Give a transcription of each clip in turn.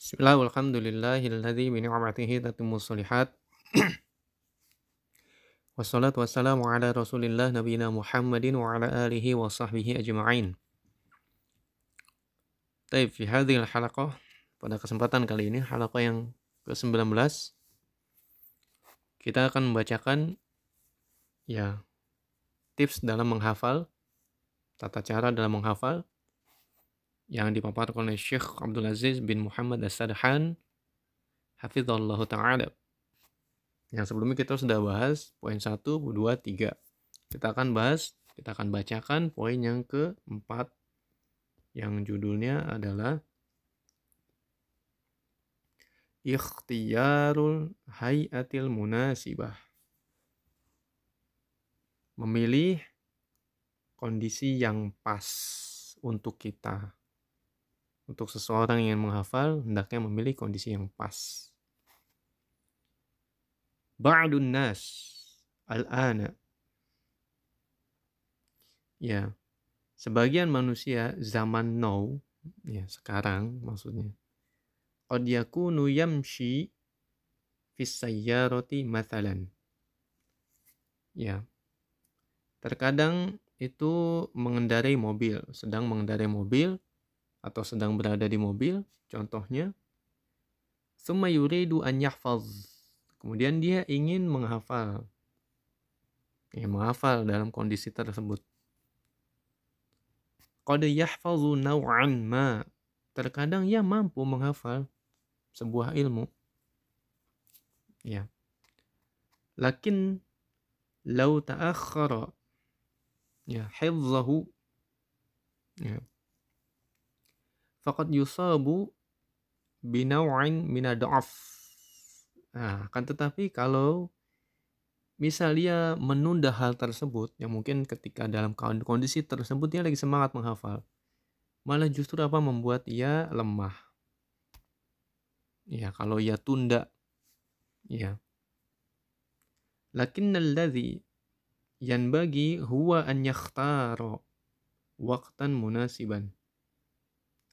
Bismillah walhamdulillahilladzi bi ni'matihi tatimmus sholihat. Wassalatu wassalamu ala Rasulillah nabiyina Muhammadin wa ala alihi wa sahbihi ajma'in. Taib fi hadhil halaqah, pada kesempatan kali ini halaqah yang ke-19, kita akan membacakan tips dalam menghafal, tata cara dalam menghafal yang dipaparkan oleh Syekh Abdul Aziz bin Muhammad As-Sadhan hafizallahu ta'ala. Yang sebelumnya kita sudah bahas poin 1, 2, 3. Kita akan bacakan poin yang keempat yang judulnya adalah ikhtiyarul hayatil munasibah. Memilih kondisi yang pas untuk kita. Untuk seseorang yang menghafal, hendaknya memilih kondisi yang pas. Ba'dun nas al-ana. Sebagian manusia zaman now, sekarang maksudnya. Qad yakunu yamshi fis sayyarati mathalan. Terkadang itu sedang mengendarai mobil atau sedang berada di mobil, contohnya. Tsumma yuridu an yahfaz. Kemudian dia ingin menghafal. Menghafal dalam kondisi tersebut. Qad yahfazu naw'an ma. Terkadang ia mampu menghafal sebuah ilmu. Lakin law ta'akhkhara hifzahu faqad yusabu binaw'in min ad-dha'f. Akan tetapi kalau misal dia menunda hal tersebut, yang mungkin ketika dalam kondisi tersebut dia lagi semangat menghafal, malah justru membuat ia lemah. Kalau ia tunda. Lakinnal ladzi yanbaghi huwa an yakhtara waqtan munasiban.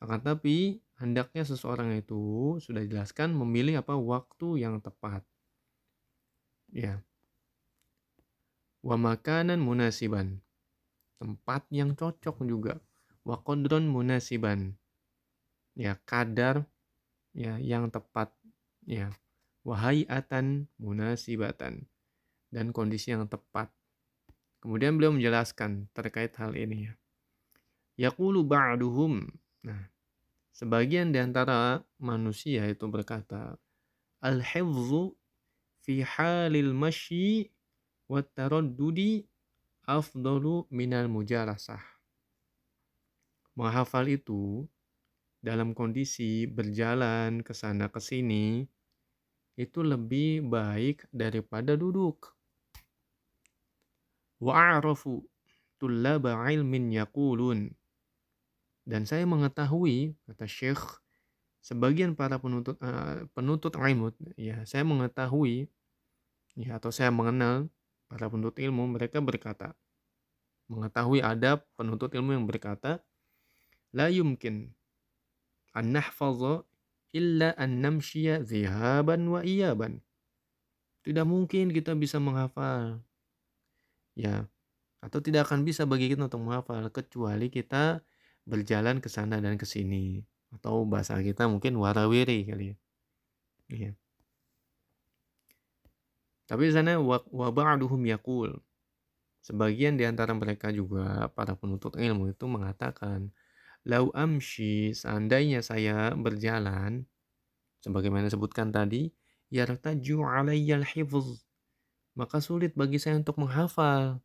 Akan tapi hendaknya seseorang itu, sudah dijelaskan, memilih waktu yang tepat. Wa makanan munasiban. Tempat yang cocok juga. Wa qadran munasiban. Kadar yang tepat. Wa hay'atan munasibatan. Dan kondisi yang tepat. Kemudian beliau menjelaskan terkait hal ini. Yaqulu ba'duhum. Sebagian di antara manusia itu berkata, al-hifzu fi halil masyi wa taraddudi afdalu minal mujalasah. Menghafal itu dalam kondisi berjalan ke sana ke sini itu lebih baik daripada duduk. Wa a'rafu tullaba ilmin yaqulun. Dan saya mengetahui, kata Syekh, sebagian para penuntut ilmu, saya mengetahui, atau saya mengenal para penuntut ilmu, mereka berkata, mengetahui ada penuntut ilmu yang berkata, la yumkin an nahfaza illa an namshiya zihaban wa iyaban. Tidak mungkin kita bisa menghafal. Atau tidak akan bisa bagi kita untuk menghafal kecuali kita berjalan ke sana dan ke sini. Atau bahasa kita mungkin warawiri kali ya. Tapi di sana wa ba'duhum yaqul. Sebagian di antara mereka juga para penuntut ilmu itu mengatakan, lau amshi, seandainya saya berjalan sebagaimana disebutkan tadi, yartaju alayyal hifz, maka sulit bagi saya untuk menghafal.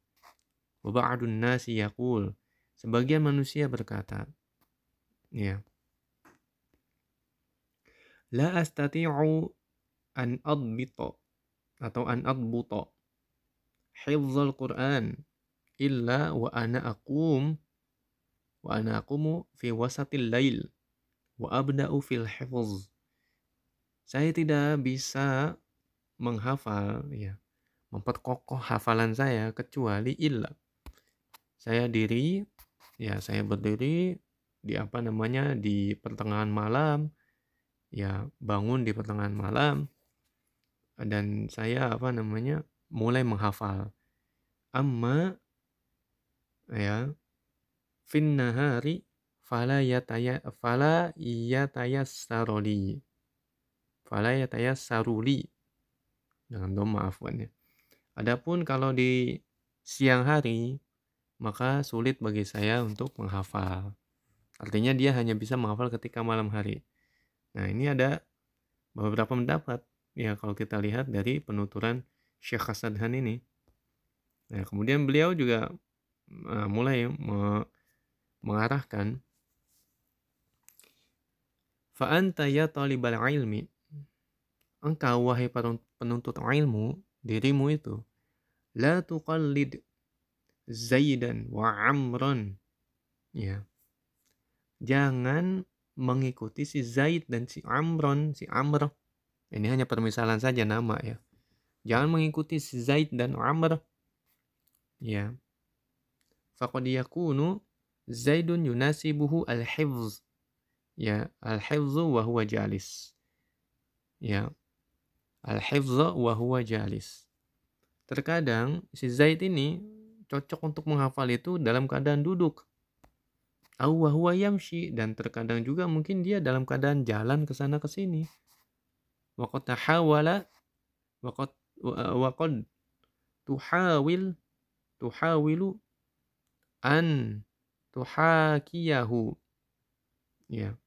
Wa ba'dun nasi yaqul, sebagian manusia berkata, la astati'u an adbita atau an adbuta hifdzal Qur'an illa wa ana aqumu fi wasatil lail wa abda'u fil hifz. Saya tidak bisa menghafal, memperkokoh hafalan saya kecuali saya berdiri di di pertengahan malam, ya bangun di pertengahan malam dan saya mulai menghafal. Amma ya fin nahari fala yatayassaruli dengan dhamma afwan ya. Adapun kalau di siang hari maka sulit bagi saya untuk menghafal. Artinya dia hanya bisa menghafal ketika malam hari. Nah, ini ada beberapa pendapat ya kalau kita lihat dari penuturan Syekh Hasadhan ini. Nah, kemudian beliau juga mulai mengarahkan fa anta ya talibal ilmi, engkau wahai penuntut ilmu, dirimu itu la tuqallid Zaidan wa Amran, ya, jangan mengikuti si Zaid dan si Amr. Ini hanya permisalan saja nama ya. Jangan mengikuti si Zaid dan Amr. Ya. Faqad yakunu Zaidun yunasibuhu al-hifz. Ya, al-hifzu wa huwa jalis. Ya. Al-hifzu wa huwa jalis. Terkadang si Zaid ini cocok untuk menghafal itu dalam keadaan duduk. Aw wa huwa yamshi, dan terkadang juga mungkin dia dalam keadaan jalan ke sana ke sini. Waqad tahawala waqad tuhawilu an tuhakiyahu. Ya.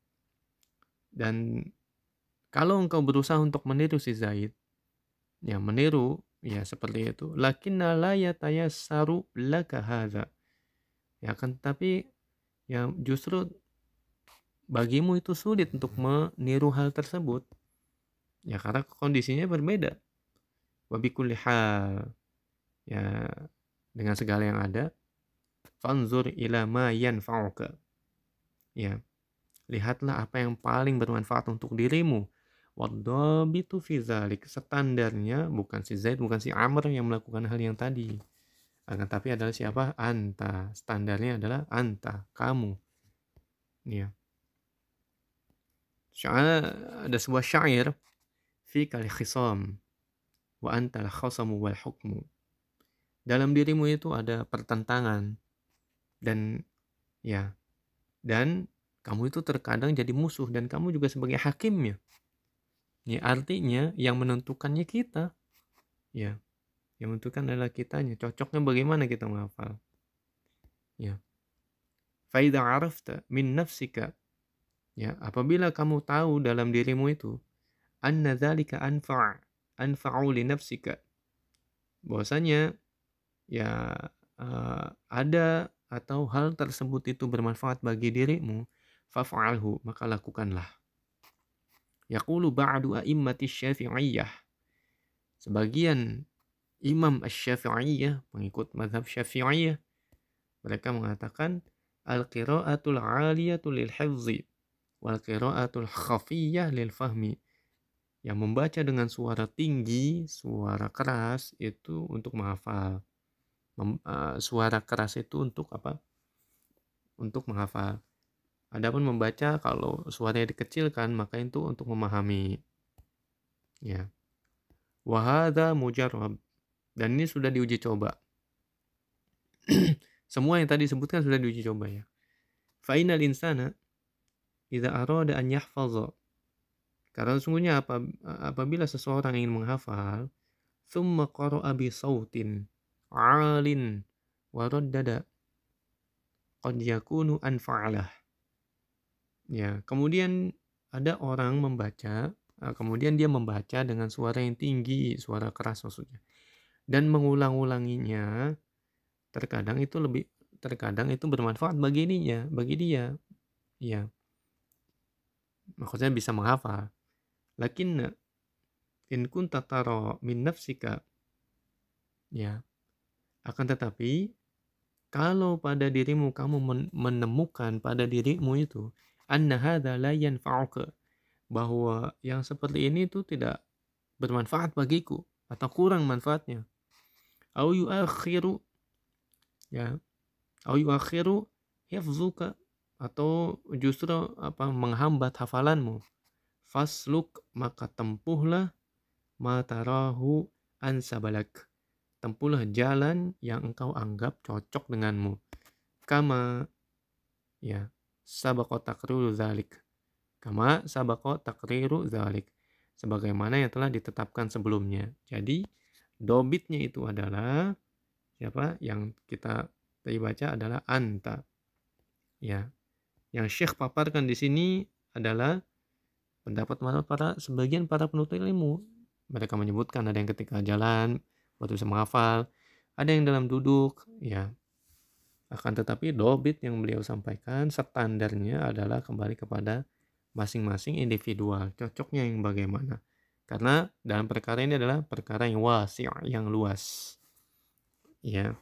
Dan kalau engkau berusaha untuk meniru si Zaid, ya meniru ya seperti itu, lakinna la yatayassaru laka hadza. Ya kan, tapi ya justru bagimu itu sulit untuk meniru hal tersebut. Ya karena kondisinya berbeda. Wa bikulli hal, ya dengan segala yang ada, fanzur ila ma yanfa'uka. Ya, lihatlah apa yang paling bermanfaat untuk dirimu. Wadhabitu fi dzalik, standarnya bukan si Zaid, bukan si Amr yang melakukan hal yang tadi. Akan tapi adalah siapa? Anta. Standarnya adalah anta, kamu. Ya. Ada sebuah syair fi kal khisam wa anta al khasamu wal hukmu. Dalam dirimu itu ada pertentangan dan ya, dan kamu itu terkadang jadi musuh dan kamu juga sebagai hakimnya. Ya, artinya yang menentukannya kita. Ya, yang menentukan adalah kitanya. Cocoknya bagaimana kita menghafal. Ya. Fa idza arafta min nafsika, ya, apabila kamu tahu dalam dirimu itu anna dzalika anfa'u li nafsika, bahwasanya ya ada atau hal tersebut itu bermanfaat bagi dirimu, faf'alhu, maka lakukanlah. Yaqulu ba'du a'immati syafi'iyah, sebagian imam asy-syafi'iyah, pengikut mazhab syafi'iyah, mereka mengatakan al-qira'atul 'aliyatu lil hifzi wal qira'atul khafiyyah lil fahmi. Yang membaca dengan suara tinggi, suara keras itu untuk menghafal. Suara keras itu untuk apa? Untuk menghafal. Adapun membaca kalau suaranya dikecilkan maka itu untuk memahami. Ya. Wa hadza mujarrab, dan ini sudah diuji coba. Semua yang tadi disebutkan sudah diuji coba ya. Fa innal insana idza arada an yahfaza, karena sesungguhnya apabila seseorang ingin menghafal, thumma qara'a bi sautin 'alin wa raddada, qad yakunu anfa'alah. Ya, kemudian ada orang membaca, kemudian dia membaca dengan suara yang tinggi, suara keras maksudnya, dan mengulang-ulanginya, terkadang itu bermanfaat bagi dia. Ya, maksudnya bisa menghafal. Lakinna in kunta tara min nafsika, ya, akan tetapi kalau pada dirimu kamu menemukan pada dirimu itu anna hadza la yanfa'uka, bahwa yang seperti ini itu tidak bermanfaat bagiku atau kurang manfaatnya, au yuakhiru, ya, au yuakhiru hifzuka, atau justru menghambat hafalanmu, fasluk maka tempuhlah ma tarahu ansabalak. Tempuhlah jalan yang engkau anggap cocok denganmu. Kama ya sabaqa takriru dzalik. Kama sabaqa takriru dzalik. Sebagaimana yang telah ditetapkan sebelumnya. Jadi dobitnya itu adalah siapa? Yang kita tadi baca adalah anta. Ya. Yang Syekh paparkan di sini adalah pendapat sebagian para penuntut ilmu. Mereka menyebutkan ada yang ketika jalan waktu bisa menghafal, ada yang dalam duduk, ya. Akan tetapi dobit yang beliau sampaikan standarnya adalah kembali kepada masing-masing individual, cocoknya yang bagaimana. Karena dalam perkara ini adalah perkara yang wasi', yang luas. Ya.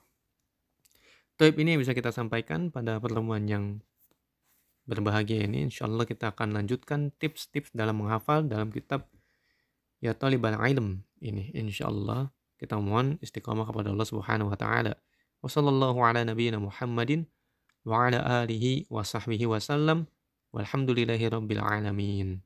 Taib ini yang bisa kita sampaikan pada pertemuan yang berbahagia ini. Insyaallah kita akan lanjutkan tips-tips dalam menghafal dalam kitab Ya Talibal Ilm ini. Insyaallah kita mohon istiqamah kepada Allah Subhanahu wa taala. Wassallallahu ala nabiyyina Muhammadin wa ala alihi wa sahbihi wasallam. Walhamdulillahi rabbil alamin.